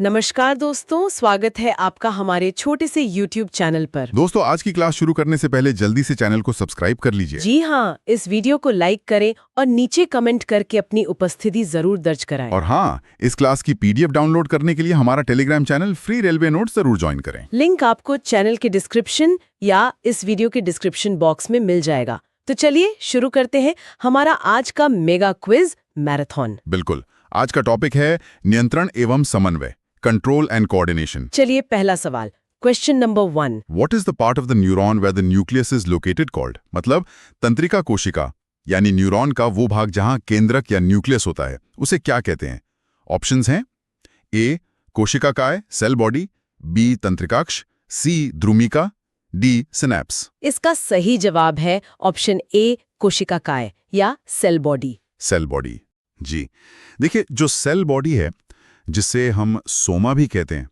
नमस्कार दोस्तों, स्वागत है आपका हमारे छोटे से YouTube चैनल पर। दोस्तों, आज की क्लास शुरू करने से पहले जल्दी से चैनल को सब्सक्राइब कर लीजिए। जी हाँ, इस वीडियो को लाइक करें और नीचे कमेंट करके अपनी उपस्थिति जरूर दर्ज कराएं। और हाँ, इस क्लास की PDF डाउनलोड करने के लिए हमारा Telegram channel free railway notes जरूर ज्वाइन करें। लिंक आपको चैनल के डिस्क्रिप्शन या इस वीडियो के डिस्क्रिप्शन बॉक्स में मिल जाएगा। तो चलिए शुरू करते हैं हमारा आज का मेगा क्विज मैराथन। बिल्कुल, आज का टॉपिक है नियंत्रण एवं समन्वय, कंट्रोल एंड कोऑर्डिनेशन। चलिए पहला सवाल, question number 1। What is the part of the neuron where the nucleus is located called? मतलब तंत्रिका कोशिका यानी न्यूरॉन का वो भाग जहां केंद्रक या न्यूक्लियस होता है, उसे क्या कहते हैं? ऑप्शंस हैं ए कोशिकाकाय सेल बॉडी, बी तंत्रिकाक्ष, सी ध्रुमिका, डी सिनैप्स। इसका सही जवाब है ऑप्शन ए कोशिकाकाय या सेल बॉडी। सेल बॉडी, जी। देखिए, जो सेल बॉडी है जिसे हम सोमा भी कहते हैं,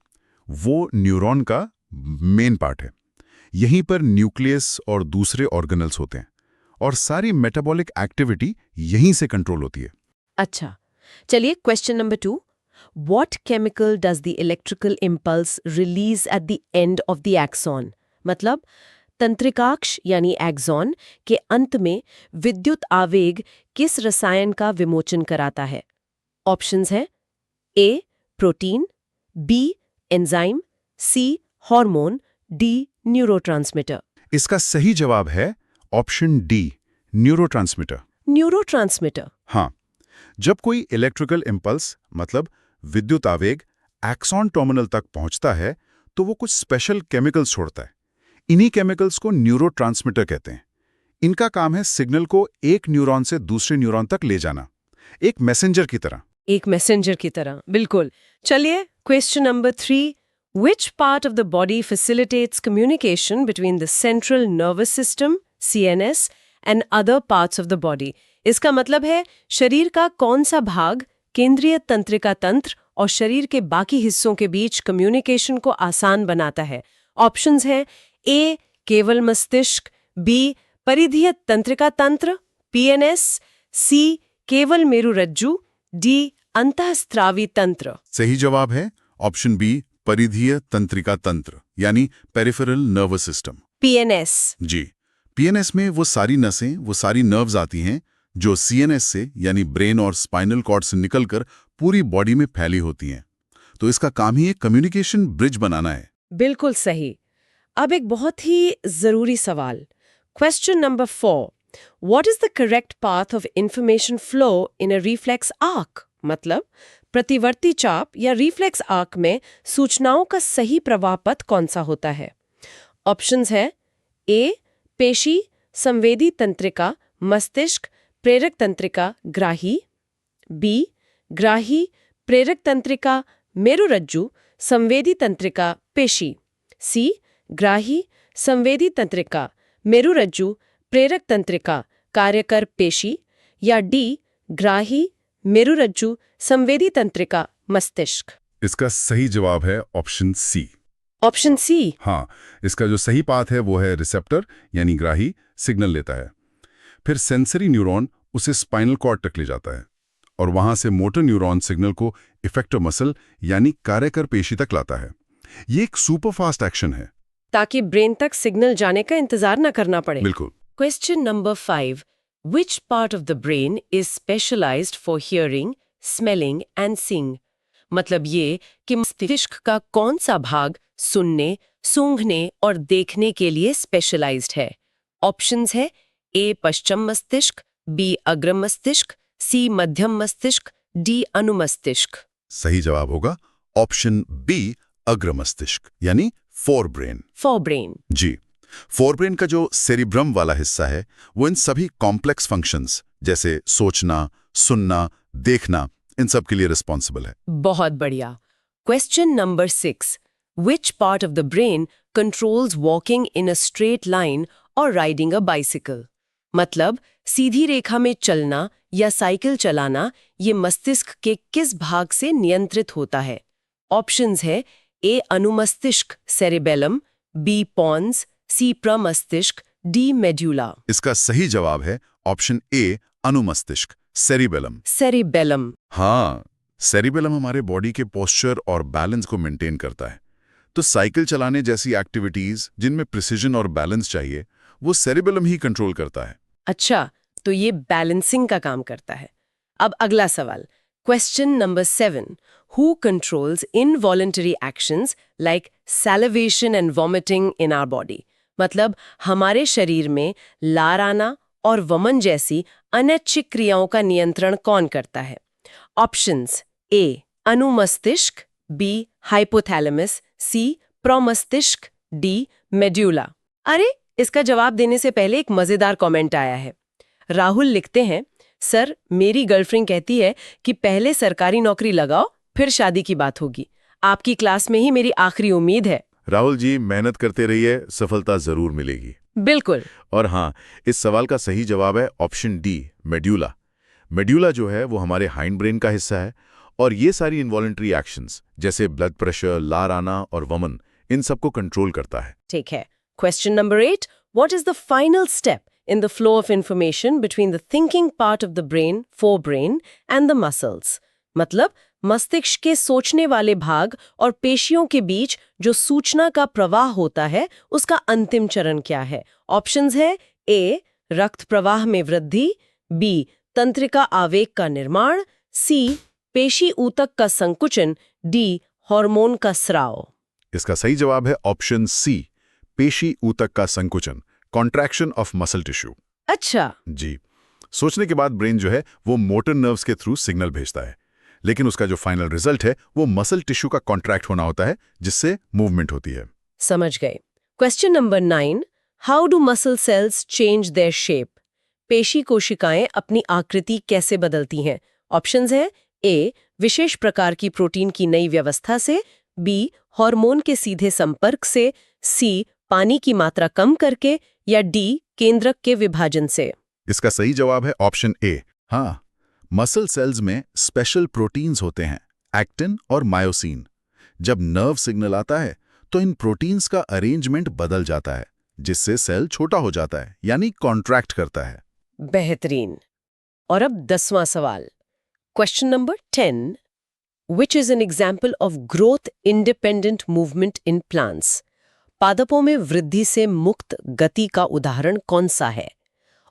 वो न्यूरॉन का मेन पार्ट है। यहीं पर न्यूक्लियस और दूसरे ऑर्गेनल्स होते हैं और सारी मेटाबॉलिक एक्टिविटी यहीं से कंट्रोल होती है। अच्छा, चलिए question number 2। What chemical does the electrical impulse release at the end of the axon? मतलब तंत्रिकाक्ष यानी एक्सॉन के अंत में विद्युत आवेग किस रसायन का विमोचन कराता है? ऑप्शंस हैं ए प्रोटीन, बी एंजाइम, सी हार्मोन, डी न्यूरोट्रांसमीटर। इसका सही जवाब है ऑप्शन डी, न्यूरोट्रांसमीटर। न्यूरोट्रांसमीटर। हाँ, जब कोई इलेक्ट्रिकल इंपल्स मतलब विद्युत आवेग एक्सॉन टर्मिनल तक पहुंचता है तो वो कुछ स्पेशल केमिकल्स छोड़ता है। इन्हीं केमिकल्स को न्यूरोट्रांसमीटर कहते हैं। इनका काम है सिग्नल को एक न्यूरॉन से दूसरे न्यूरॉन तक ले जाना, एक मैसेंजर की तरह। एक मैसेंजर की तरह, बिल्कुल। चलिए question number 3। Which part of the body facilitates communication between the central nervous system CNS and other parts of the body? इसका मतलब है शरीर का कौन सा भाग केंद्रीय तंत्रिका तंत्र और शरीर के बाकी हिस्सों के बीच कम्युनिकेशन को आसान बनाता है? ऑप्शंस हैं ए केवल मस्तिष्क, बी परिधीय तंत्रिका तंत्र PNS, सी केवल मेरुरज्जु, डी अंतःस्रावी तंत्र। सही जवाब है ऑप्शन बी, परिधीय तंत्रिका तंत्र यानी पेरिफेरल नर्वस सिस्टम। PNS। जी, PNS में वो सारी नसें, वो सारी नर्व्स आती हैं जो CNS से यानी ब्रेन और स्पाइनल कॉर्ड से निकलकर पूरी बॉडी में फैली होती हैं। तो इसका काम ही एक कम्युनिकेशन ब्रिज बनाना है। बिल्कुल सही। अब एक बहुत ही जरूरी सवाल, question number 4। What is the correct path of information flow in a reflex arc? मतलब प्रतिवर्ती चाप या रिफ्लेक्स आर्क में सूचनाओं का सही प्रवाह पथ कौन सा होता है? ऑप्शंस है ए पेशी संवेदी तंत्रिका मस्तिष्क प्रेरक तंत्रिका ग्राही, बी ग्राही प्रेरक तंत्रिका मेरुरज्जु संवेदी तंत्रिका पेशी, सी ग्राही संवेदी तंत्रिका मेरुरज्जु प्रेरक तंत्रिका कार्यकर पेशी, या डी ग्राही मेरुरज्जु संवेदी तंत्रिका मस्तिष्क। इसका सही जवाब है ऑप्शन सी। ऑप्शन सी। हाँ, इसका जो सही पाथ है वो है रिसेप्टर यानी ग्राही सिग्नल लेता है, फिर सेंसरी न्यूरॉन उसे स्पाइनल कॉर्ड तक ले जाता है और वहां से मोटर न्यूरॉन सिग्नल को इफेक्टर मसल यानी कार्यकर पेशी तक लाता है। ये एक सुपर फास्ट एक्शन है ताकि ब्रेन तक सिग्नल जाने का इंतजार न करना पड़े। बिल्कुल। Question number 5। Which part of the brain is specialized for hearing, smelling and seeing? मतलब ये कि मस्तिष्क का कौन सा भाग सुनने, सूंघने और देखने के लिए स्पेशलाइज्ड है? ऑप्शंस है ए पश्चिम मस्तिष्क, बी अग्र मस्तिष्क, सी मध्यम मस्तिष्क, डी अनुमस्तिष्क। सही जवाब होगा ऑप्शन बी, अग्र मस्तिष्क यानी फोर ब्रेन। Forebrain. जी, फोरब्रेन का जो सेरिब्रम वाला हिस्सा है वो इन सभी कॉम्प्लेक्स फंक्शंस जैसे सोचना, सुनना, देखना, इन सब के लिए रिस्पॉन्सिबल है। बहुत बढ़िया। Question number 6। Which part of the brain controls walking in a straight line or riding a bicycle? मतलब सीधी रेखा में चलना या साइकिल चलाना ये मस्तिष्क के किस भाग से नियंत्रित होता है? ऑप्शंस है ए अनुमस्तिष्क सेरिबेलम, बी पॉन्स, सी प्रमस्तिष्क, डी मेड्यूला। इसका सही जवाब है ऑप्शन ए, अनुमस्तिष्क सेरिबेलम। सेरिबेलम। हाँ, सेरिबेलम हमारे बॉडी के पोस्चर और बैलेंस को मेंटेन करता है। तो साइकिल चलाने जैसी एक्टिविटीज जिनमें प्रिसिजन और बैलेंस चाहिए, वो सेरिबेलम ही कंट्रोल करता है। अच्छा, तो ये बैलेंसिंग का काम करता है। अब अगला सवाल, question number 7, who controls involuntary actions like salivation and vomiting in our body? मतलब हमारे शरीर में लार आना और वमन जैसी अनैच्छिक क्रियाओं का नियंत्रण कौन करता है? ऑप्शंस: ए अनुमस्तिष्क, बी हाइपोथैलेमस, सी प्रोमस्तिष्क, डी मेड्यूला। अरे, इसका जवाब देने से पहले एक मजेदार कमेंट आया है। राहुल लिखते हैं, सर मेरी गर्लफ्रेंड कहती है कि पहले सरकारी नौकरी लगाओ फिर शादी की बात होगी। आपकी क्लास में ही मेरी आखिरी उम्मीद है। राहुल जी, मेहनत करते रहिए, सफलता जरूर मिलेगी। बिल्कुल। और हाँ, इस सवाल का सही जवाब है ऑप्शन डी, मेड्यूला। मेड्यूला जो है वो हमारे हाइंड ब्रेन का हिस्सा है और ये सारी इनवॉलंटरी एक्शंस जैसे ब्लड प्रेशर, लार आना और वमन, इन सबको कंट्रोल करता है। ठीक है। Question number 8, what is the final step in the flow of information between the thinking part of the brain, forebrain, and the muscles? मतलब मस्तिष्क के सोचने वाले भाग और पेशियों के बीच जो सूचना का प्रवाह होता है, उसका अंतिम चरण क्या है? ऑप्शंस है ए रक्त प्रवाह में वृद्धि, बी तंत्रिका आवेग का निर्माण, सी पेशी ऊतक का संकुचन, डी हार्मोन का स्राव। इसका सही जवाब है ऑप्शन सी, पेशी ऊतक का संकुचन, कॉन्ट्रैक्शन ऑफ मसल टिश्यू। अच्छा जी, सोचने के बाद ब्रेन जो है वो मोटर नर्व्स के थ्रू सिग्नल भेजता है, लेकिन उसका जो फाइनल रिजल्ट है वो मसल टिश्यू का कॉन्ट्रैक्ट होना होता है, जिससे मूवमेंट होती है। समझ गए। Question number 9, how do muscle cells change their shape? पेशी कोशिकाएं अपनी आकृति कैसे बदलती हैं? ऑप्शंस हैं ए विशेष प्रकार की प्रोटीन की नई व्यवस्था से, बी हार्मोन के सीधे संपर्क से, सी पानी की मात्रा कम करके, या डी केंद्रक के विभाजन से। इसका सही जवाब है ऑप्शन ए। हाँ, मसल सेल्स में स्पेशल प्रोटीन्स होते हैं, एक्टिन और मायोसिन। जब नर्व सिग्नल आता है तो इन प्रोटीन्स का अरेंजमेंट बदल जाता है, जिससे सेल छोटा हो जाता है, यानी कॉन्ट्रैक्ट करता है। बेहतरीन। और अब 10वां सवाल, question number 10, which is an example of growth independent movement in plants? पादपों में वृद्धि से मुक्त गति का उदाहरण कौन सा है?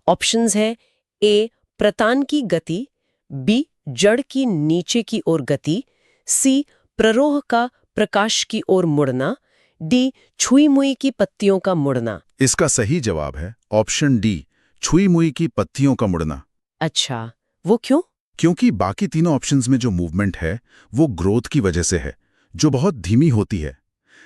ऑप्शंस हैं ए प्रतान की गति, बी जड़ की नीचे की ओर गति, सी प्ररोह का प्रकाश की ओर मुड़ना, डी छुई मुई की पत्तियों का मुड़ना। इसका सही जवाब है ऑप्शन डी, छुई मुई की पत्तियों का मुड़ना। अच्छा, वो क्यों? क्योंकि बाकी तीनों ऑप्शंस में जो मूवमेंट है वो ग्रोथ की वजह से है, जो बहुत धीमी होती है,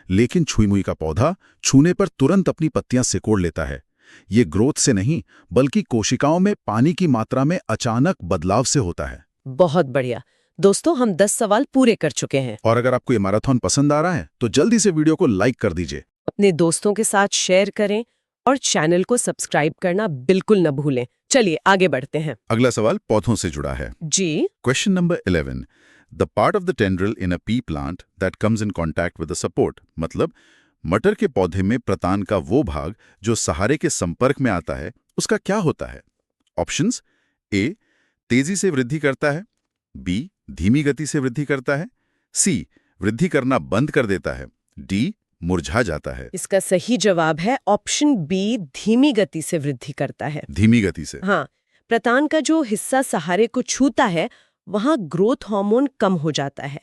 लेकिन छुई मुई का पौधा छूने पर तुरंत अपनी पत्तियां सिकोड़ लेता है। ये ग्रोथ से नहीं, बल्कि कोशिकाओं में पानी की मात्रा में अचानक बदलाव से होता है। बहुत बढ़िया। दोस्तों, हम 10 सवाल पूरे कर चुके हैं। और अगर आपको ये मैराथन पसंद आ रहा है तो जल्दी से वीडियो को लाइक कर दीजिए, अपने दोस्तों के साथ शेयर करें और चैनल को सब्सक्राइब करना बिल्कुल न भूलें। चलिए आगे बढ़ते हैं। अगला सवाल पौधों से जुड़ा है। जी, question number 11, the part of the tendril in a pea plant that comes in contact with the support. मतलब मटर के पौधे में प्रतान का वो भाग जो सहारे के संपर्क में आता है, उसका क्या होता है? ऑप्शंस: ए तेजी से वृद्धि करता है, बी धीमी गति से वृद्धि करता है, सी वृद्धि करना बंद कर देता है, डी मुरझा जाता है। इसका सही जवाब है ऑप्शन बी, धीमी गति से वृद्धि करता है। धीमी गति से। हाँ, प्रतान का जो हिस्सा सहारे को छूता है वहां ग्रोथ हार्मोन कम हो जाता है।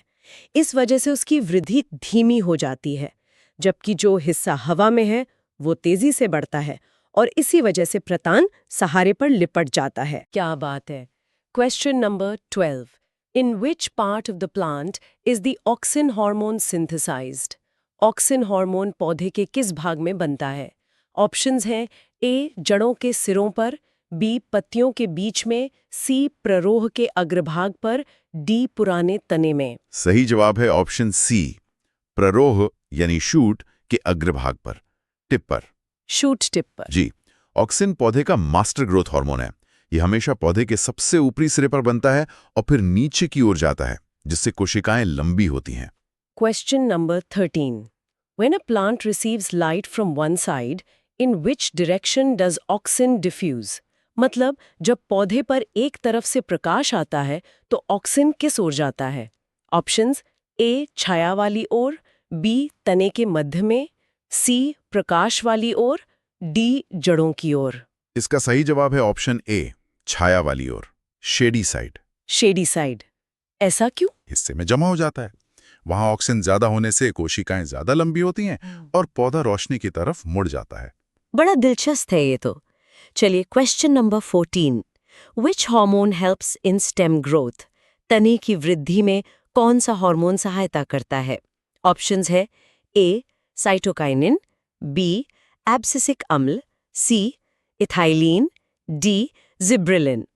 इस वजह से उसकी वृद्धि धीमी हो जाती है, जबकि जो हिस्सा हवा में है वो तेजी से बढ़ता है और इसी वजह से प्रतान सहारे पर लिपट जाता है। क्या बात है। Question number 12, in which part of the plant is the auxin hormone synthesised? Auxin hormone पौधे के किस भाग में बनता है? ऑप्शंस हैं ए जड़ों के सिरों पर, बी पत्तियों के बीच में, सी प्ररोह के अग्रभाग पर, डी पुराने तने में। सही जवाब है ऑप्शन सी, प्ररोह यानी शूट के अग्रभाग पर, टिप पर। शूट टिप पर। जी, ऑक्सिन पौधे का मास्टर ग्रोथ हार्मोन है। ये हमेशा पौधे के सबसे ऊपरी सिरे पर बनता है और फिर नीचे की ओर जाता है, जिससे कोशिकाएं लंबी होती हैं। Question number 13, when a plant receives light from one side, in which direction does auxin diffuse? मतलब जब पौधे पर एक तरफ से प्रकाश आता है तो ऑक्सिन किस ओर जाता है? ऑप्शंस ए छाया वाली ओर, बी तने के मध्य में, सी प्रकाश वाली ओर, डी जड़ों की ओर। इसका सही जवाब है ऑप्शन ए, छाया वाली ओर, शेडी साइड। Shady side. ऐसा क्यों? हिस्से में जमा हो जाता है। वहां ऑक्सीजन ज्यादा होने से कोशिकाएं ज्यादा लंबी होती हैं और पौधा रोशनी की तरफ मुड़ जाता है। बड़ा दिलचस्प है ये तो। चलिए question number 14। Which hormone helps in stem growth? तने की वृद्धि में कौन सा हार्मोन सहायता करता है? ऑप्शंस है ए साइटोकाइनिन, बी एब्सिसिक अम्ल, सी इथाइलिन, डी जिब्रेलिन।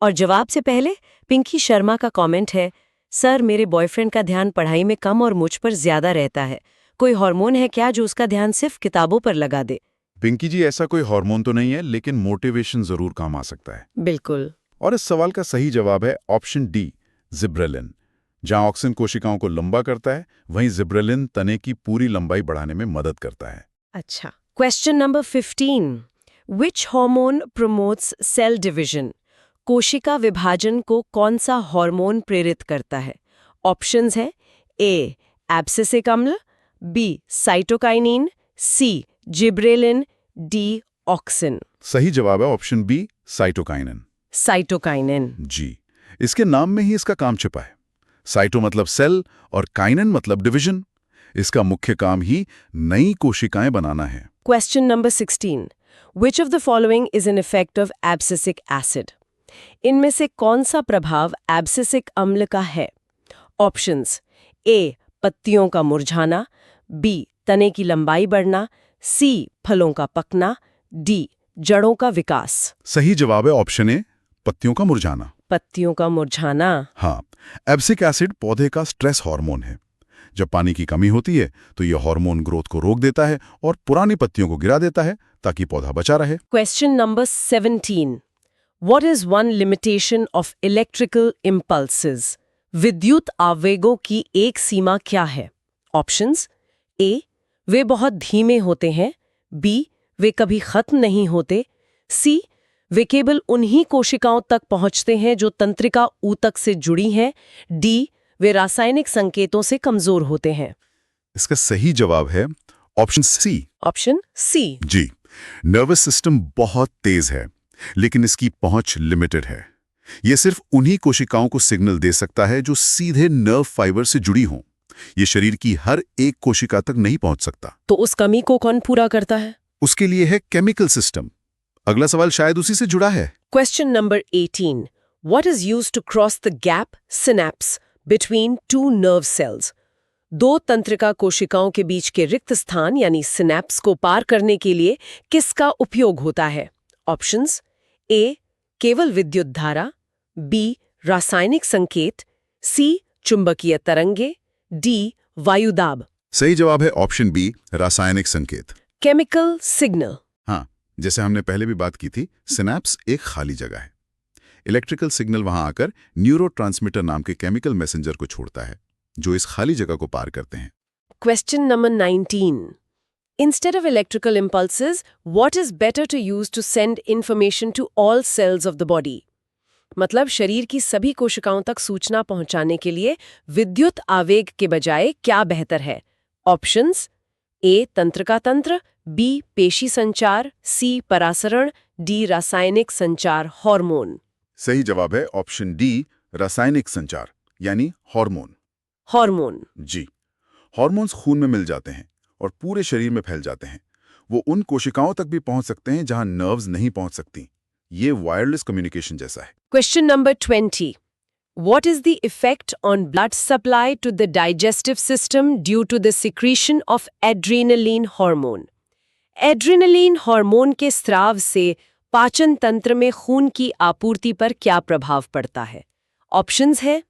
और जवाब से पहले पिंकी शर्मा का कमेंट है, सर मेरे बॉयफ्रेंड का ध्यान पढ़ाई में कम और मुझ पर ज्यादा रहता है। कोई हार्मोन है क्या जो उसका ध्यान सिर्फ किताबों पर लगा दे? पिंकी जी, ऐसा कोई हार्मोन तो नहीं है, लेकिन मोटिवेशन जरूर काम आ सकता है। बिल्कुल। और इस सवाल का सही जवाब है ऑप्शन डी, जिब्रेलिन। जहां ऑक्सिन कोशिकाओं को लंबा करता है, वहीं जिब्रेलिन तने की पूरी लंबाई बढ़ाने में मदद करता है। अच्छा। Question number 15। Which hormone promotes cell division? कोशिका विभाजन को कौन सा हार्मोन प्रेरित करता है? ऑप्शंस हैं ए एब्सिसिक अम्ल, बी साइटोकाइनिन, सी जिब्रेलिन, डी ऑक्सिन। सही जवाब है ऑप्शन बी, साइटोकाइनिन। साइटोकाइनिन। जी, इसके नाम में ही इसका काम छिपा है। साइटो मतलब सेल और काइनिन मतलब डिवीजन। इसका मुख्य काम ही नई कोशिकाएं बनाना है। Question number 16। Which of the following is an effect of abscisic acid? इनमें से कौन सा प्रभाव एब्सिसिक अम्ल का है? ऑप्शंस ए पत्तियों का मुरझाना, बी तने की लंबाई बढ़ना, सी फलों का पकना, डी जड़ों का विकास। सही जवाब है ऑप्शन ए, पत्तियों का मुरझाना। पत्तियों का मुरझाना। हाँ, एब्सिक एसिड पौधे का स्ट्रेस हार्मोन है। जब पानी की कमी होती है तो यह हार्मोन ग्रोथ को रोक देता है और पुरानी पत्तियों को गिरा देता है ताकि पौधा बचा रहे। Question number 17। What is one limitation of electrical impulses? विद्युत आवेगों की एक सीमा क्या है? ऑप्शंस ए वे बहुत धीमे होते हैं, बी वे कभी खत्म नहीं होते, सी वे केवल उन्हीं कोशिकाओं तक पहुंचते हैं जो तंत्रिका ऊतक से जुड़ी हैं, डी वे रासायनिक संकेतों से कमजोर होते हैं। इसका सही जवाब है ऑप्शन सी। Option C. जी, नर्वस सिस्टम बहुत तेज है, लेकिन इसकी पहुंच लिमिटेड है। यह सिर्फ उन्हीं कोशिकाओं को सिग्नल दे सकता है जो सीधे नर्व फाइबर से जुड़ी हों। यह शरीर की हर एक कोशिका तक नहीं पहुंच सकता। तो उस कमी को कौन पूरा करता है? उसके लिए है केमिकल सिस्टम। अगला सवाल शायद उसी से जुड़ा है। Question number 18. What is used to cross the gap synapse between two nerve cells? दो तंत्रिका कोशिकाओं के बीच के रिक्त स्थान यानी सिनेप्स को पार करने के लिए किसका उपयोग होता है? ऑप्शंस ए केवल विद्युत धारा, बी रासायनिक संकेत, सी चुंबकीय तरंगे, डी वायुदाब। सही जवाब है ऑप्शन बी, रासायनिक संकेत। Chemical signal. हाँ, जैसे हमने पहले भी बात की थी, सिनेप्स एक खाली जगह है। इलेक्ट्रिकल सिग्नल वहां आकर न्यूरोट्रांसमीटर नाम के केमिकल मैसेंजर को छोड़ता है, जो इस खाली जगह को पार करते हैं। Question number 19. Instead of electrical impulses, what is better to use to send information to all cells of the body? मतलब शरीर की सभी कोशिकाओं तक सूचना पहुंचाने के लिए विद्युत आवेग के बजाय क्या बेहतर है? ऑप्शंस ए तंत्रिका तंत्र, बी पेशी संचार, सी परासरण, डी रासायनिक संचार हार्मोन। सही जवाब है ऑप्शन डी, रासायनिक संचार यानी हार्मोन। हार्मोन। जी, हार्मोन्स खून में मिल जाते हैं और पूरे शरीर में फैल जाते हैं। वो उन कोशिकाओं तक भी पहुंच सकते हैं जहां नर्व्स नहीं पहुंच सकती। ये वायरलेस कम्युनिकेशन जैसा है। Question number 20. What is the effect on blood supply to the digestive system due to the secretion of adrenaline hormone? Adrenaline hormone के स्राव से पाचन तंत्र में खून की आपूर्ति पर क्या प्रभाव पड़ता है? ऑप्शंस है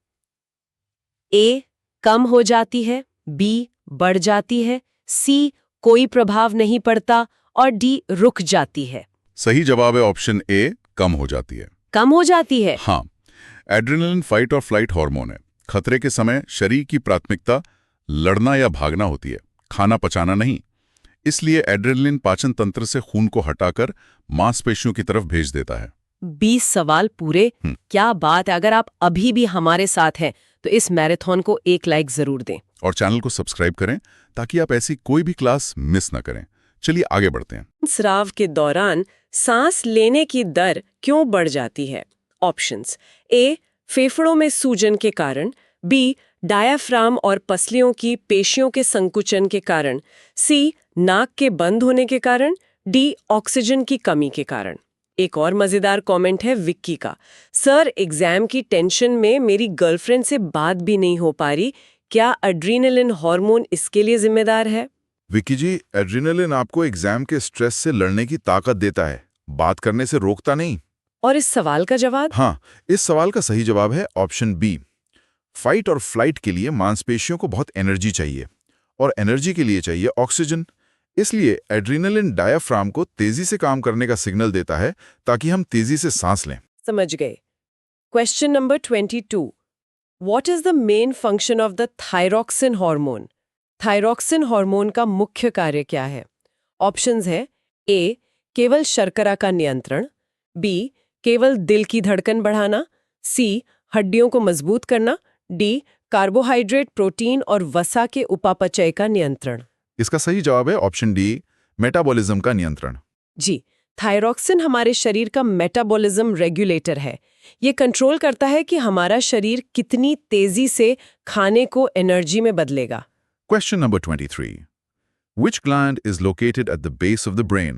ए कम हो जाती है, बी बढ़ जाती है, सी कोई प्रभाव नहीं पड़ता और डी रुक जाती है। सही जवाब है ऑप्शन ए, कम हो जाती है। कम हो जाती है। हाँ, एड्रेनलिन फाइट और फ्लाइट हार्मोन है। खतरे के समय शरीर की प्राथमिकता लड़ना या भागना होती है, खाना पचाना नहीं। इसलिए एड्रेनलिन पाचन तंत्र से खून को हटाकर मांसपेशियों की तरफ भेज देता है। 20 सवाल पूरे। क्या बात है। अगर आप अभी भी हमारे साथ हैं तो इस मैराथन को एक लाइक जरूर दें। और चैनल को सब्सक्राइब करें ताकि आप ऐसी कोई भी क्लास मिस ना करें। चलिए आगे बढ़ते हैं। स्राव के दौरान सांस लेने की दर क्यों बढ़ जाती है? ऑप्शंस: ए, फेफड़ों में सूजन के कारण, बी, डायाफ्राम और पसलियों की पेशियों के संकुचन के कारण, सी, नाक के बंद होने के कारण, डी, ऑक्सीजन की कमी के कारण। एक और मजेदार कमेंट है विक्की का। सर, एग्जाम की टेंशन में मेरी गर्लफ्रेंड से बात भी नहीं हो पा रही। क्या एड्रेनलिन हार्मोन इसके लिए जिम्मेदार है? विकी जी, एड्रेनलिन आपको एग्जाम के स्ट्रेस से लड़ने की ताकत देता है, बात करने से रोकता नहीं। और इस सवाल का जवाब? हाँ, इस सवाल का सही जवाब है ऑप्शन बी। फाइट और फ्लाइट के लिए मांसपेशियों को बहुत एनर्जी चाहिए और एनर्जी के लिए चाहिए ऑक्सीजन। इसलिए एड्रेनलिन डायाफ्राम को तेजी से काम करने का सिग्नल देता है ताकि हम तेजी से सांस लें। समझ गए। Question number 22। What is the main function of the thyroxine hormone? Thyroxine hormone का मुख्य कार्य क्या है? ऑप्शंस है: ए, केवल शर्करा का नियंत्रण, बी, केवल दिल की धड़कन बढ़ाना, सी, हड्डियों को मजबूत करना, डी, कार्बोहाइड्रेट, प्रोटीन और वसा के उपापचय का नियंत्रण। इसका सही जवाब है ऑप्शन डी, मेटाबॉलिज्म का नियंत्रण। जी, थायरॉक्सिन हमारे शरीर का मेटाबॉलिज्म रेगुलेटर है। ये कंट्रोल करता है कि हमारा शरीर कितनी तेजी से खाने को एनर्जी में बदलेगा। Question number 23. Which gland is located at the base of the brain?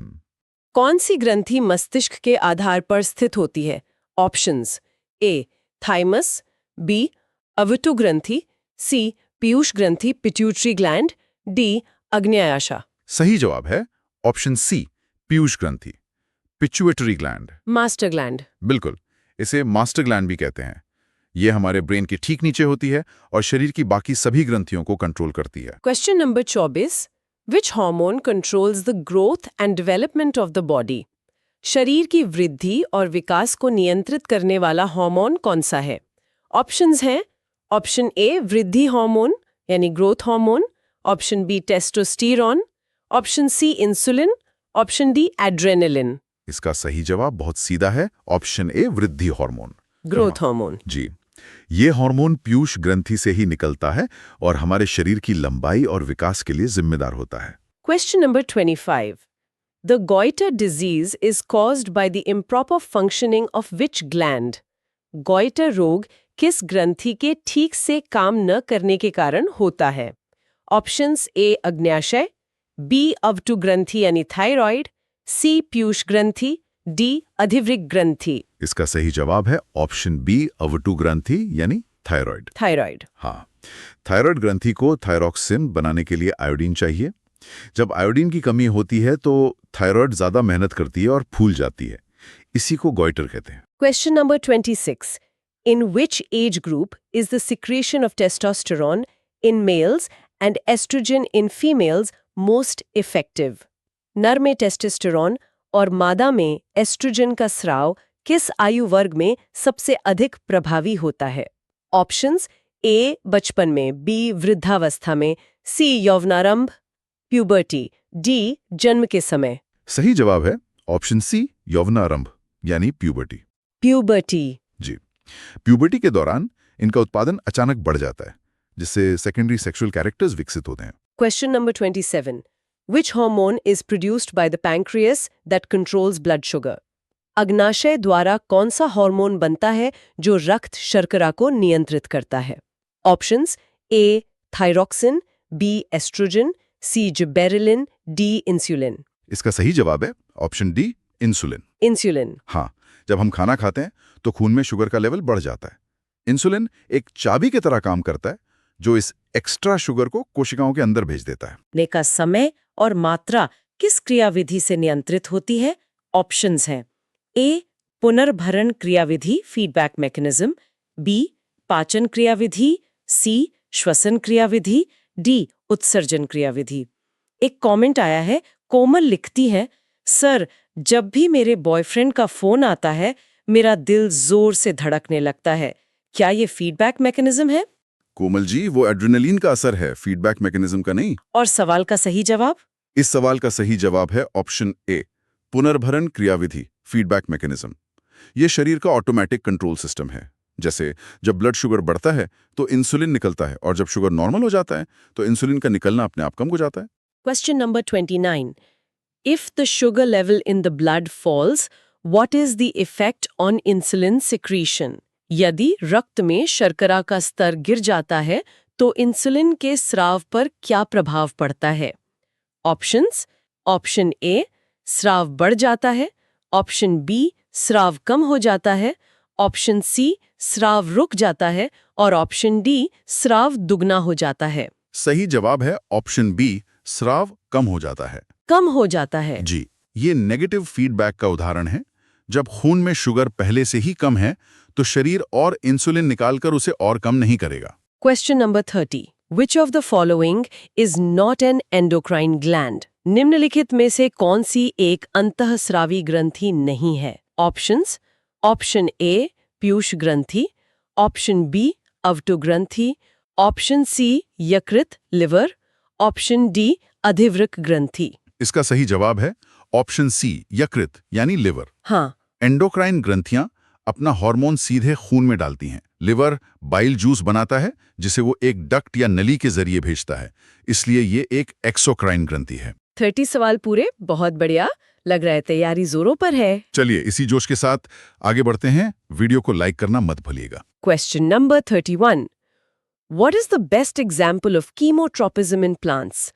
कौन सी ग्रंथि मस्तिष्क के आधार पर स्थित होती है? ऑप्शंस: ए, थाइमस, बी, अवटु ग्रंथि, सी, पीयूष ग्रंथि पिट्यूटरी ग्लैंड, डी, अग्न्याशय। सही जवाब है ऑप्शन सी, पीयूष ग्रंथि, पिट्यूटरी ग्लैंड। Master gland. बिल्कुल, इसे मास्टर ग्लैंड भी कहते हैं। ये हमारे ब्रेन के ठीक नीचे होती है और शरीर की बाकी सभी ग्रंथियों को कंट्रोल करती है। Question number 24। Which hormone controls the growth and development of the body? शरीर की वृद्धि और विकास को नियंत्रित करने वाला हार्मोन कौन सा है? ऑप्शंस हैं: ऑप्शन ए, वृद्धि हार्मोन यानी growth hormone, option B, testosterone, option C, insulin, option D, adrenaline. इसका सही जवाब बहुत सीधा है ऑप्शन ए, वृद्धि हार्मोन, ग्रोथ हार्मोन। जी, ये हार्मोन पीयूष ग्रंथि से ही निकलता है और हमारे शरीर की लंबाई और विकास के लिए जिम्मेदार होता है। Question number 25। The goiter disease is caused by the improper functioning of which gland? goiter रोग किस ग्रंथि के ठीक से काम न करने के कारण होता है? ऑप्शंस: ए, अग्न्याशय, बी, अवटु ग्रंथि यानी थायराइड, सी, पीयूष ग्रंथि, डी, अधिवृक्क ग्रंथि। इसका सही जवाब है ऑप्शन बी, अवटु ग्रंथि यानी थायराइड। थायराइड। हाँ, थायराइड ग्रंथि को थायरॉक्सिन बनाने के लिए आयोडीन चाहिए। जब आयोडीन की कमी होती है तो थायराइड ज्यादा मेहनत करती है और फूल जाती है। इसी को गॉइटर कहते हैं। Question number 26. In which age group is the secretion of testosterone in males and estrogen in females most effective? नर में टेस्टोस्टेरोन और मादा में एस्ट्रोजन का स्राव किस आयु वर्ग में सबसे अधिक प्रभावी होता है? ऑप्शंस: ए, बचपन में, बी, वृद्धावस्था में, सी, यौवनारंभ प्यूबर्टी, डी, जन्म के समय। सही जवाब है ऑप्शन सी, यौवनारंभ यानी प्यूबर्टी। प्यूबर्टी। जी, प्यूबर्टी के दौरान इनका उत्पादन अचानक बढ़ जाता है, जिससे सेकेंडरी सेक्सुअल कैरेक्टर्स विकसित होते हैं। Question number 27. Which hormone is produced by the pancreas that controls blood sugar? अग्नाशय द्वारा कौन सा हार्मोन बनता है जो रक्त शर्करा को नियंत्रित करता है? ऑप्शंस: ए, थायरॉक्सिन, बी, एस्ट्रोजन, सी, जिबेरेलिन, डी, इंसुलिन। इसका सही जवाब है ऑप्शन डी, इंसुलिन। इंसुलिन। हाँ, जब हम खाना खाते हैं तो खून में शुगर का लेवल बढ़ जाता है। इंसुलिन एक चाबी की तरह काम करता है जो इस एक्स्ट्रा शुगर को कोशिकाओं के अंदर भेज देता है। लेने का समय और मात्रा किस क्रियाविधि से नियंत्रित होती है? ऑप्शंस हैं: ए, पुनर्भरण क्रियाविधि फीडबैक मैकेनिज्म, बी, पाचन क्रियाविधि, सी, श्वसन क्रियाविधि, डी, उत्सर्जन क्रियाविधि। एक कमेंट आया है, कोमल लिखती है, सर, जब भी मेरे बॉयफ्रेंड का फोन आता है मेरा दिल जोर से धड़कने लगता है। क्या ये फीडबैक मैकेनिज्म है? कोमल जी, वो एड्रेनलिन का असर है, फीडबैक मैकेनिज्म का नहीं। और सवाल का सही जवाब? इस सवाल का सही जवाब है ऑप्शन ए, पुनर्भरण क्रियाविधि फीडबैक मैकेनिज्म। ये शरीर का ऑटोमेटिक कंट्रोल सिस्टम है। जैसे जब ब्लड शुगर बढ़ता है तो इंसुलिन निकलता है, और जब शुगर नॉर्मल हो जाता है तो इंसुलिन का निकलना अपने आप कम हो जाता है। Question number 29. If the sugar level in the blood falls, what is the effect on insulin secretion? यदि रक्त में शर्करा का स्तर गिर जाता है तो इंसुलिन के स्राव पर क्या प्रभाव पड़ता है? ऑप्शंस: ऑप्शन ए, स्राव बढ़ जाता है। ऑप्शन बी, स्राव कम हो जाता है। ऑप्शन सी, स्राव रुक जाता है। और ऑप्शन डी, स्राव दुगना हो जाता है। सही जवाब है ऑप्शन बी, स्राव कम हो जाता है। कम हो जाता है। जी, ये नेगेटिव फीडबैक का उदाहरण है। जब खून में शुगर पहले से ही कम है तो शरीर और इंसुलिन निकालकर उसे और कम नहीं करेगा। Question number 30. Which of the following is not an endocrine gland? निम्नलिखित में से कौन सी एक अंतःस्रावी ग्रंथि नहीं है? ऑप्शंस: ऑप्शन ए, पीयूष ग्रंथि। ऑप्शन बी, अवटु ग्रंथि। ऑप्शन सी, यकृत लिवर। ऑप्शन डी, अधिवृक्क ग्रंथि। इसका सही जवाब है ऑप्शन सी, यकृत यानी लिवर। हाँ, एंडोक्राइन ग्रंथियां अपना हार्मोन सीधे खून में डालती हैं। लिवर बाइल जूस बनाता है जिसे वो एक डक्ट या नली के जरिए भेजता है, इसलिए ये एक एक्सोक्राइन ग्रंथि है। 30 सवाल पूरे। बहुत बढ़िया, लग रहा है तैयारी जोरों पर है। चलिए इसी जोश के साथ आगे बढ़ते हैं। वीडियो को लाइक करना मत भूलिएगा। Question number 31. What is the best example of chemotropism in plants?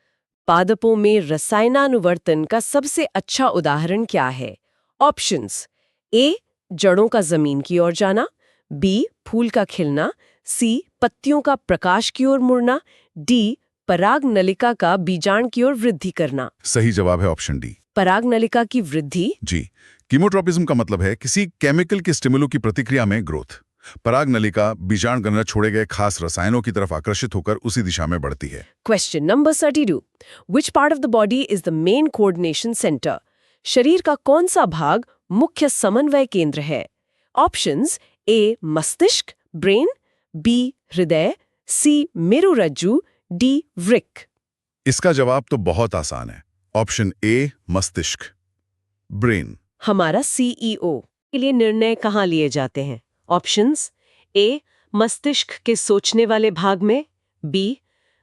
पादपों में रसायनानुवर्तन का सबसे अच्छा उदाहरण क्या है? ऑप्शंस: ए, जड़ों का जमीन की ओर जाना। बी, फूल का खिलना। सी, पत्तियों का प्रकाश की ओर मुड़ना। डी, पराग नलिका का बीजांड की ओर वृद्धि करना। सही जवाब है ऑप्शन डी, पराग नलिका की वृद्धि। जी। कीमोट्रोपिज्म का मतलब है किसी केमिकल के स्टिमुलू की प्रतिक्रिया में ग्रोथ। पराग नलिका बीजांड गणना छोड़े गए खास रसायनों की तरफ आकर्षित होकर उसी दिशा में बढ़ती है। Question number 32. Which part of the body is the main coordination center? शरीर का कौन सा भाग मुख्य समन्वय केंद्र है? ऑप्शंस: ए, मस्तिष्क ब्रेन। बी, हृदय। सी, मेरुरज्जु। डी, वृक्क। इसका जवाब तो बहुत आसान है। ऑप्शन ए, मस्तिष्क ब्रेन। हमारा सीईओ के लिए निर्णय कहाँ लिए जाते हैं? ऑप्शंस: ए, मस्तिष्क के सोचने वाले भाग में। बी,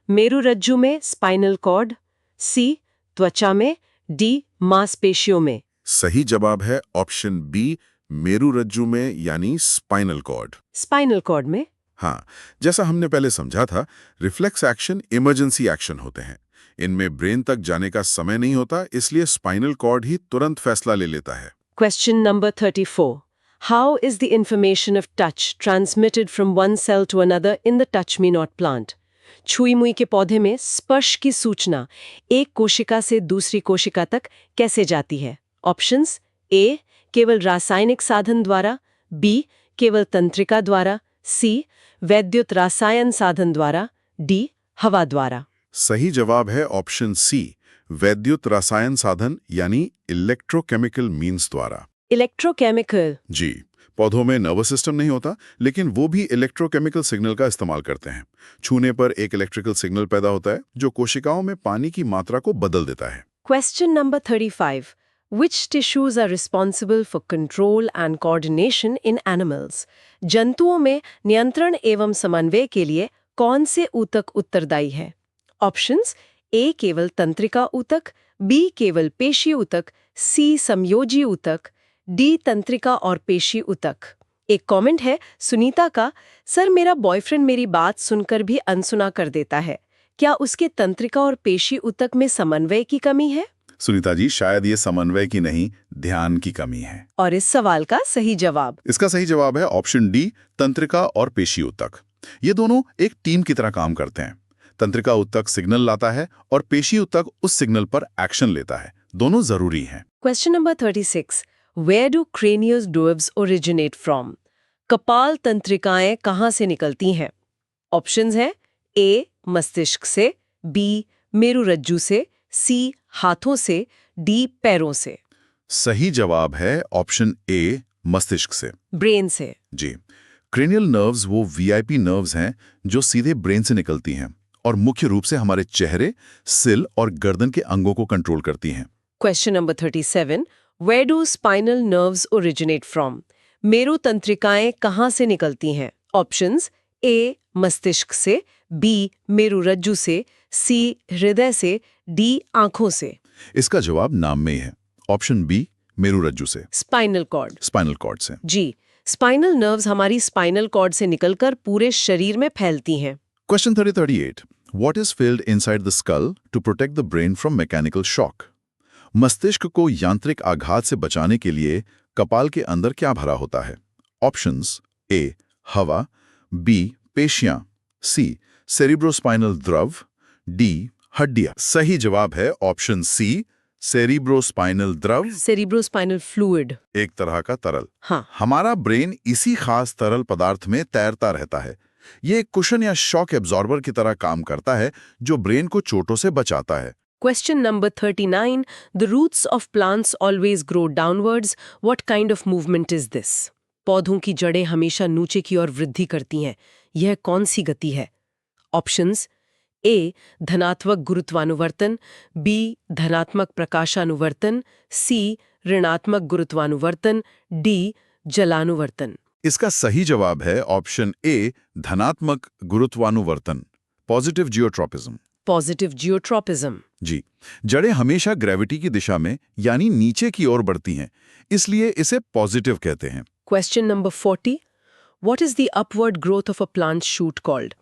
मेरुरज्जु में स्पाइनल कॉर्ड। सी, त्वचा में। डी, मांसपेशियों में। सही जवाब है ऑप्शन बी, मेरुरज्जु में यानी स्पाइनल कॉर्ड। स्पाइनल कॉर्ड में। हाँ, जैसा हमने पहले समझा था, रिफ्लेक्स एक्शन इमरजेंसी एक्शन होते हैं। इनमें ब्रेन तक जाने का समय नहीं होता, इसलिए स्पाइनल कॉर्ड ही तुरंत फैसला ले लेता है। Question number 34. How is the information of touch transmitted from one cell to another in the touch me not plant? छुई मुई के पौधे में स्पर्श की सूचना एक कोशिका से दूसरी कोशिका तक कैसे जाती है? ऑप्शंस: ए, केवल रासायनिक साधन द्वारा। बी, केवल तंत्रिका द्वारा। सी, वैद्युत रसायन साधन द्वारा। डी, हवा द्वारा। सही जवाब है ऑप्शन सी, वैद्युत रसायन साधन यानी इलेक्ट्रोकेमिकल मीन्स द्वारा। इलेक्ट्रोकेमिकल। जी, पौधों में नर्वस सिस्टम नहीं होता, लेकिन वो भी इलेक्ट्रोकेमिकल सिग्नल का इस्तेमाल करते हैं। छूने पर एक इलेक्ट्रिकल सिग्नल पैदा होता है जो कोशिकाओं में पानी की मात्रा को बदल देता है। Question number 35. Which tissues are responsible for control and coordination in animals? जंतुओं में नियंत्रण एवं समन्वय के लिए कौन से ऊतक उत्तरदायी है? ऑप्शंस: ए, केवल तंत्रिका ऊतक। बी, केवल पेशी ऊतक। सी, समयोजी ऊतक। डी, तंत्रिका और पेशी ऊतक। एक कमेंट है सुनीता का, सर मेरा बॉयफ्रेंड मेरी बात सुनकर भी अनसुना कर देता है, क्या उसके तंत्रिका और पेशी ऊतक में समन्वय की कमी है? सुनीता जी, शायद ये समन्वय की नहीं, ध्यान की कमी है। और इस सवाल का सही जवाब? इसका सही जवाब है ऑप्शन डी, तंत्रिका और पेशी ऊतक। ये दोनों एक टीम की तरह काम करते हैं। तंत्रिका ऊतक सिग्नल लाता है और पेशी ऊतक उस सिग्नल पर एक्शन लेता है। दोनों जरूरी हैं। Question number 36. Where do cranial nerves originate from? कपाल तंत्रिकाएं कहाँ से निकलती हैं? ऑप्शंस हैं: ए, मस्तिष्क से। बी, मेरुरज्जु से। सी, हाथों से। डी, पैरों से। सही जवाब है ऑप्शन ए, मस्तिष्क से। ब्रेन से। जी, क्रेनियल नर्व्स वो वीआईपी नर्व्स हैं जो सीधे ब्रेन से निकलती हैं और मुख्य रूप से हमारे चेहरे, सिल और गर्दन के अंगों को कंट्रोल करती हैं। Question number 37. Where do spinal nerves originate from? मेरु तंत्रिकाएं कहाँ से निकलती हैं? ऑप्शंस ए मस्तिष्क से, बी मेरुरज्जु से, सी हृदय से, डी आंखों से। इसका जवाब नाम में ही है। ऑप्शन बी मेरुरज्जु से, स्पाइनल कॉर्ड। स्पाइनल कॉर्ड से। जी, स्पाइनल नर्व्स हमारी स्पाइनल कॉर्ड से निकलकर पूरे शरीर में फैलती हैं। Question 3038. What is filled inside the skull to protect the brain from mechanical shock? मस्तिष्क को यांत्रिक आघात से बचाने के लिए कपाल के अंदर क्या भरा होता है? ऑप्शंस ए हवा, बी पेशियां, सी सेरिब्रोस्पाइनल द्रव, डी हड्डियां। सही जवाब है ऑप्शन सी सेरिब्रोस्पाइनल द्रव, सेरिब्रोस्पाइनल फ्लूइड। एक तरह का तरल। हाँ। हमारा ब्रेन इसी खास तरल पदार्थ में तैरता रहता है। ये एक कुशन या शॉक एब्जॉर्बर की तरह काम करता है जो ब्रेन को चोटों से बचाता है। Question number 39. The roots of plants always grow downwards. What kind of movement is this? पौधों की जड़ें हमेशा नीचे की ओर वृद्धि करती हैं। यह कौन सी गति है? ऑप्शंस ए धनात्मक गुरुत्वानुवर्तन, बी धनात्मक प्रकाशानुवर्तन, सी ऋणात्मक गुरुत्वानुवर्तन, डी जलानुवर्तन। इसका सही जवाब है ऑप्शन ए धनात्मक गुरुत्वानुवर्तन, पॉजिटिव जियोट्रॉपिज्म। Positive geotropism. जी, जड़ें हमेशा ग्रेविटी की दिशा में यानी नीचे की ओर बढ़ती हैं, इसलिए इसे पॉजिटिव कहते हैं। Question number 40. What is the upward growth of a plant shoot called?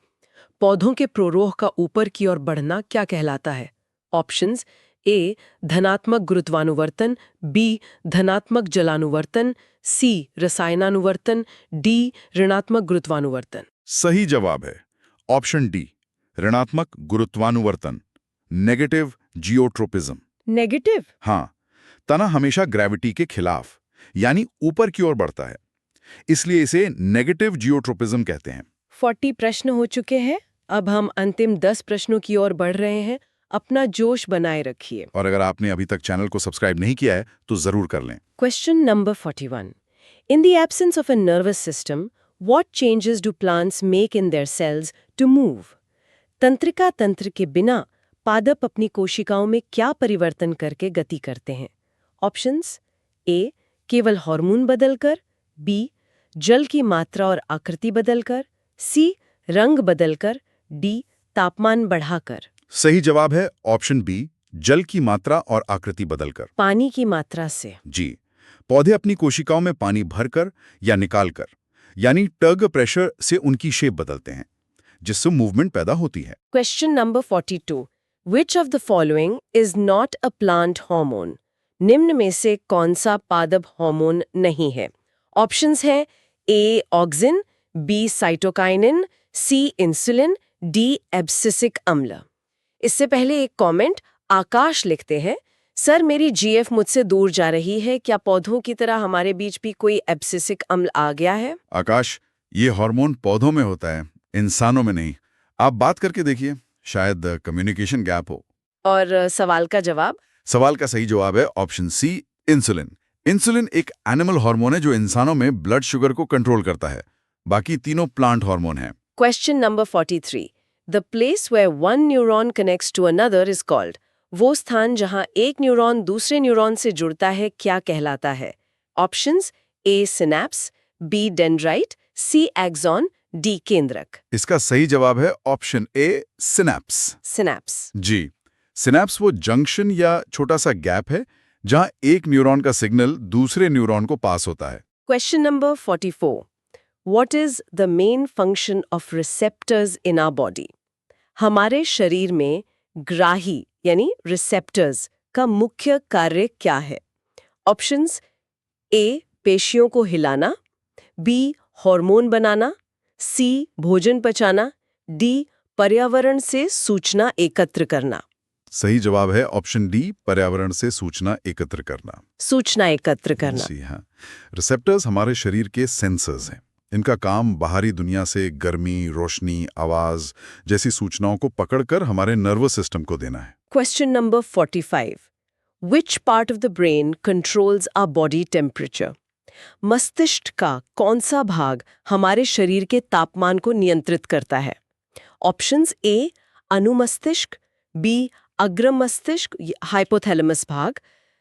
पौधों के प्रोरोह का ऊपर की ओर बढ़ना क्या कहलाता है? ऑप्शंस ए धनात्मक गुरुत्वानुवर्तन, बी धनात्मक जलानुवर्तन, सी रसायनानुवर्तन, डी ऋणात्मक गुरुत्वानुवर्तन। सही जवाब है ऑप्शन डी ऋणात्मक गुरुत्वानुवर्तन, नेगेटिव जियोट्रोपिज्म। नेगेटिव? हाँ, तना हमेशा ग्रेविटी के खिलाफ यानी ऊपर की ओर बढ़ता है, इसलिए इसे नेगेटिव जियोट्रोपिज्म कहते हैं। 40 प्रश्न हो चुके हैं। अब हम अंतिम 10 प्रश्नों की ओर बढ़ रहे हैं। अपना जोश बनाए रखिए। और अगर आपने अभी तक चैनल को सब्सक्राइब नहीं किया है तो जरूर कर लें। Question number 41. In the absence of a nervous system, what changes do plants make in their cells to move? तंत्रिका तंत्र के बिना पादप अपनी कोशिकाओं में क्या परिवर्तन करके गति करते हैं? ऑप्शंस ए केवल हार्मोन बदलकर, बी जल की मात्रा और आकृति बदलकर, सी रंग बदलकर, डी तापमान बढ़ाकर। सही जवाब है ऑप्शन बी जल की मात्रा और आकृति बदलकर। पानी की मात्रा से। जी, पौधे अपनी कोशिकाओं में पानी भरकर या निकालकर यानी टग प्रेशर से उनकी शेप बदलते हैं, जिससे मूवमेंट पैदा होती है। Question number 42. Which of the following is not a plant hormone? निम्न में से कौन सा पादप हार्मोन नहीं है? ऑप्शंस हैं ए ऑक्सिन, बी साइटोकाइनिन, सी इंसुलिन, डी एब्सिसिक अम्ल। इससे पहले एक कमेंट आकाश लिखते हैं, सर मेरी जीएफ मुझसे दूर जा रही है, क्या पौधों की तरह हमारे बीच भी कोई एब्सिसिक अम्ल आ गया है? आकाश, ये हार्मोन पौधों में होता है, इंसानों में नहीं। आप बात करके देखिए, शायद कम्युनिकेशन गैप हो। और सवाल का जवाब? सवाल का सही जवाब है ऑप्शन सी इंसुलिन। इंसुलिन एक एनिमल हार्मोन है जो इंसानों में ब्लड शुगर को कंट्रोल करता है। बाकी तीनों प्लांट हार्मोन हैं। Question number 43. The place where one neuron connects to another is called. वो स्थान जहां एक न्यूरॉन दूसरे न्यूरॉन से जुड़ता है क्या कहलाता है? Options A synapse, B dendrite, C axon, D केंद्रक। इसका सही जवाब है ऑप्शन ए सिनैप्स। सिनैप्स। जी, सिनैप्स वो जंक्शन या छोटा सा गैप है जहां एक न्यूरॉन का सिग्नल दूसरे न्यूरॉन को पास होता है। Question number 44. What is the main function of receptors in our body? हमारे शरीर में ग्राही यानी रिसेप्टर्स का मुख्य कार्य क्या है? ऑप्शंस ए पेशियों को हिलाना, बी हार्मोन बनाना, सी भोजन पचाना, डी पर्यावरण से सूचना एकत्र करना। सही जवाब है ऑप्शन डी पर्यावरण से सूचना एकत्र करना। सूचना एकत्र करना। जी हाँ, रिसेप्टर्स हमारे शरीर के सेंसर्स हैं। इनका काम बाहरी दुनिया से गर्मी, रोशनी, आवाज जैसी सूचनाओं को पकड़कर हमारे नर्वस सिस्टम को देना है। Question number 45. Which part of the brain controls our body temperature? मस्तिष्क का कौन सा भाग हमारे शरीर के तापमान को नियंत्रित करता है? ऑप्शंस ए अनुमस्तिष्क, बी अग्र मस्तिष्क हाइपोथैलेमस भाग,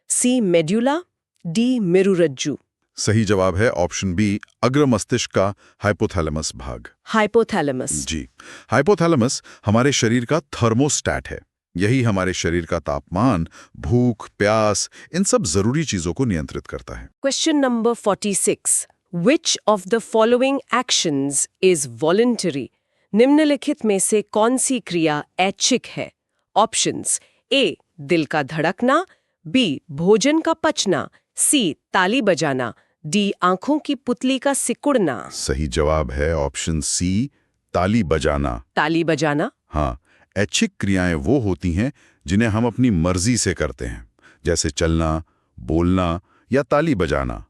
सी मेड्यूला, डी मेरुरज्जु। सही जवाब है ऑप्शन बी, अग्र मस्तिष्क का हाइपोथैलेमस भाग। हाइपोथैलेमस। जी, हाइपोथैलेमस हमारे शरीर का थर्मोस्टैट है। यही हमारे शरीर का तापमान, भूख, प्यास, इन सब जरूरी चीजों को नियंत्रित करता है। Question number 46। Which of the following actions is voluntary? निम्नलिखित में से कौन सी क्रिया ऐच्छिक है? ऑप्शंस: ए दिल का धड़कना, बी भोजन का पचना, सी ताली बजाना, डी आंखों की पुतली का सिकुड़ना। सही जवाब है ऑप्शन सी, ताली बजाना। ताली बजाना। हाँ, ऐच्छिक क्रियाएं वो होती हैं जिन्हें हम अपनी मर्जी से करते हैं, जैसे चलना, बोलना या ताली बजाना।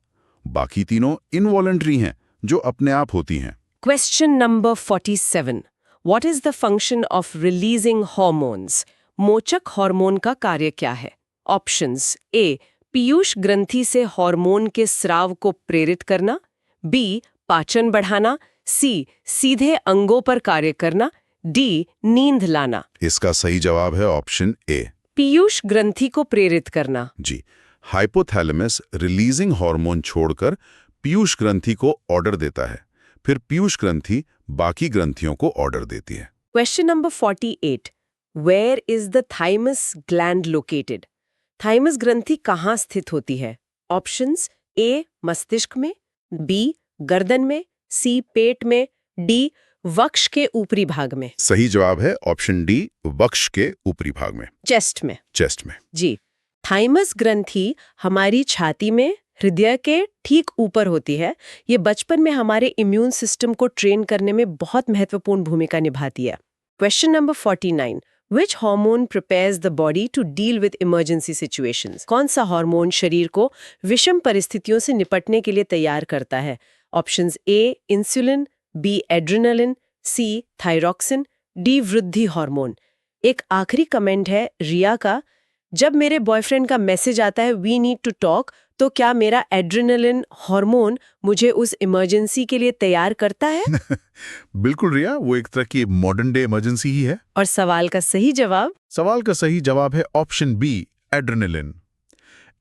बाकी तीनों इनवॉलंटरी हैं, जो अपने आप होती हैं। Question number 47। What is the function of releasing hormones? मोचक हार्मोन का कार्य क्या है? ऑप्शंस: ए पीयूष ग्रंथि से हार्मोन के स्राव को प्रेरित करना, बी पाचन बढ़ाना, सी सीधे अंगों पर कार्य करना, डी नींद लाना। इसका सही जवाब है ऑप्शन ए, पीयूष ग्रंथि को प्रेरित करना। जी, हाइपोथैलेमस रिलीजिंग हार्मोन छोड़कर पीयूष ग्रंथि को ऑर्डर देता है, फिर पीयूष ग्रंथि बाकी ग्रंथियों को ऑर्डर देती है। Question number 48। Where is the thymus gland located? Thymus ग्रंथि कहाँ स्थित होती है? ऑप्शंस: ए मस्तिष्क में, बी गर्दन में, सी पेट में, डी वक्ष के ऊपरी भाग में। सही जवाब है ऑप्शन डी, वक्ष के ऊपरी भाग में, चेस्ट में। चेस्ट में। जी, थाइमस ग्रंथि हमारी छाती में हृदय के ठीक ऊपर होती है। ये बचपन में हमारे इम्यून सिस्टम को ट्रेन करने में बहुत महत्वपूर्ण भूमिका निभाती है। Question number 49। Which hormone prepares the body to deal with emergency situations? कौन सा हार्मोन शरीर को विषम परिस्थितियों से निपटने के लिए तैयार करता है? ऑप्शंस: ए इंसुलिन, बी एड्रेनालिन, सी थायरॉक्सिन, डी वृद्धि हार्मोन। एक आखिरी कमेंट है रिया का, जब मेरे बॉयफ्रेंड का मैसेज आता है वी नीड टू टॉक, तो क्या मेरा एड्रेनालिन हार्मोन मुझे उस इमरजेंसी के लिए तैयार करता है? बिल्कुल रिया, वो एक तरह की मॉडर्न डे इमरजेंसी ही है। और सवाल का सही जवाब? सवाल का सही जवाब है ऑप्शन बी, एड्रेनालिन।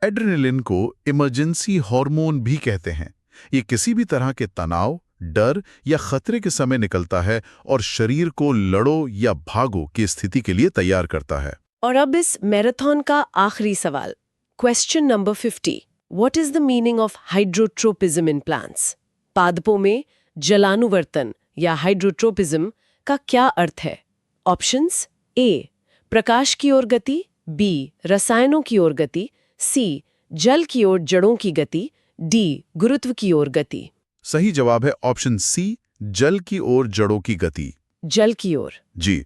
एड्रेनालिन को इमरजेंसी हार्मोन भी कहते हैं। ये किसी भी तरह के तनाव, डर या खतरे के समय निकलता है और शरीर को लड़ो या भागो की स्थिति के लिए तैयार करता है। और अब इस मैराथन का आखिरी सवाल, question number 50। What is the meaning of hydrotropism in plants? पादपों में जलानुवर्तन या हाइड्रोट्रोपिज्म का क्या अर्थ है? ऑप्शंस: ए प्रकाश की ओर गति, बी रसायनों की ओर गति, सी जल की ओर जड़ों की गति, डी गुरुत्व की ओर गति। सही जवाब है ऑप्शन सी, जल की ओर जड़ों की गति। जल की ओर। जी,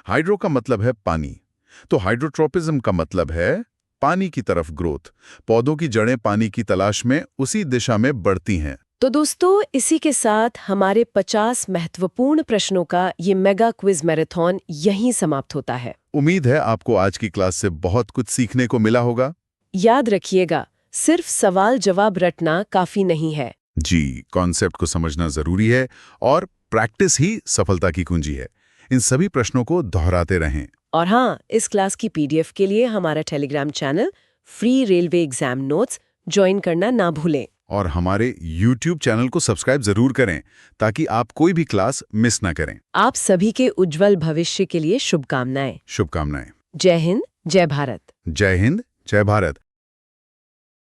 हाइड्रो का मतलब है पानी, तो हाइड्रोट्रोपिज्म का मतलब है पानी की तरफ ग्रोथ। पौधों की जड़ें पानी की तलाश में उसी दिशा में बढ़ती हैं। तो दोस्तों, इसी के साथ हमारे 50 महत्वपूर्ण प्रश्नों का ये मेगा क्विज मैराथन यहीं समाप्त होता है। उम्मीद है आपको आज की क्लास से बहुत कुछ सीखने को मिला होगा। याद रखिएगा, सिर्फ सवाल जवाब रटना काफी नहीं है। जी, कॉन्सेप्ट को समझना जरूरी है और प्रैक्टिस ही सफलता की कुंजी है। इन सभी प्रश्नों को दोहराते रहें। और हाँ, इस क्लास की पीडीएफ के लिए हमारा Telegram channel free railway exam notes join करना ना भूलें। और हमारे YouTube चैनल को सब्सक्राइब जरूर करें ताकि आप कोई भी क्लास मिस ना करें। आप सभी के उज्जवल भविष्य के लिए शुभकामनाएं। शुभकामनाएं। जय हिंद, जय भारत। जय हिंद, जय भारत।